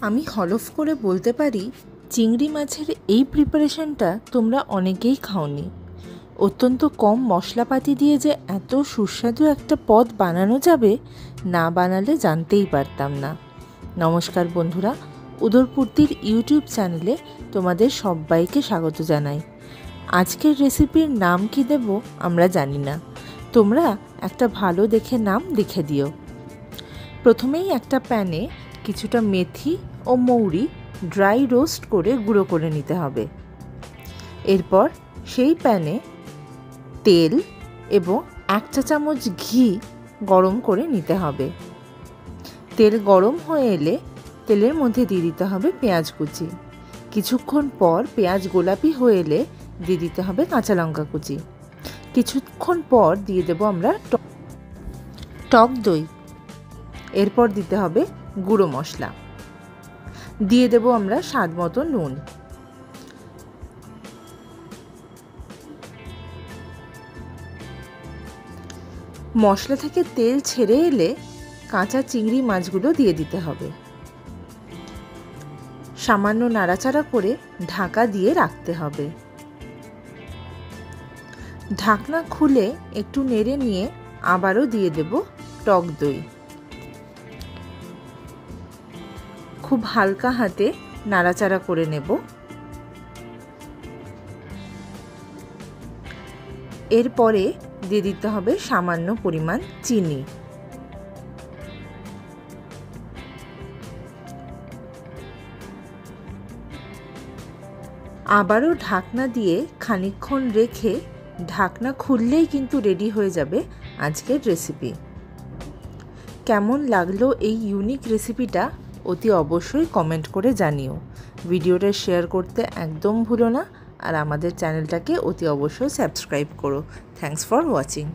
আমি হলফ করে বলতে পারি চিংড়ি মাছের এই প্রিপারেশনটা তোমরা অনেকেই খাওনি। অত্যন্ত কম মশলাপাতি দিয়ে যে এত সুস্বাদু একটা পদ বানানো যাবে, না বানালে জানতেই পারতাম না। নমস্কার বন্ধুরা, উদরপূর্তির ইউটিউব চ্যানেলে তোমাদের সবাইকে স্বাগত জানাই। আজকের রেসিপির নাম কি দেব আমরা জানি না, তোমরা একটা ভালো দেখে নাম লিখে দিও। প্রথমেই একটা প্যানে কিছুটা মেথি ও মৌরি ড্রাই রোস্ট করে গুঁড়ো করে নিতে হবে। এরপর সেই প্যানে তেল এবং 1 চা চামচ ঘি গরম করে নিতে হবে। তেল গরম হয়ে এলে তেলের মধ্যে দিয়ে দিতে হবে পেঁয়াজ কুচি। কিছুক্ষণ পর পেঁয়াজ গোলাপি হয়ে এলে দিয়ে দিতে হবে কাঁচা লঙ্কা কুচি। কিছুক্ষণ পর দিয়ে দেব আমরা টক দই। এরপর দিতে হবে গুঁড়ো মশলা, দিয়ে দেব আমরা স্বাদ মতো নুন। মশলা থেকে তেল ছেড়ে এলে কাঁচা চিংড়ি মাছগুলো দিয়ে দিতে হবে। সামান্য নাড়াচাড়া করে ঢাকা দিয়ে রাখতে হবে। ঢাকনা খুলে একটু নেড়ে নিয়ে আবারও দিয়ে দেব টক দই। খুব হালকা হাতে নাড়াচাড়া করে নেব। এরপরে দিয়ে দিতে হবে সামান্য পরিমাণ চিনি। আবারও ঢাকনা দিয়ে খানিকক্ষণ রেখে ঢাকনা খুললেই কিন্তু রেডি হয়ে যাবে আজকের রেসিপি। কেমন লাগলো এই ইউনিক রেসিপিটা অতি অবশ্যই কমেন্ট করে জানিও। ভিডিওটা শেয়ার করতে একদম ভুলো না, আর আমাদের চ্যানেলটাকে অতি অবশ্যই সাবস্ক্রাইব করো। Thanks for watching.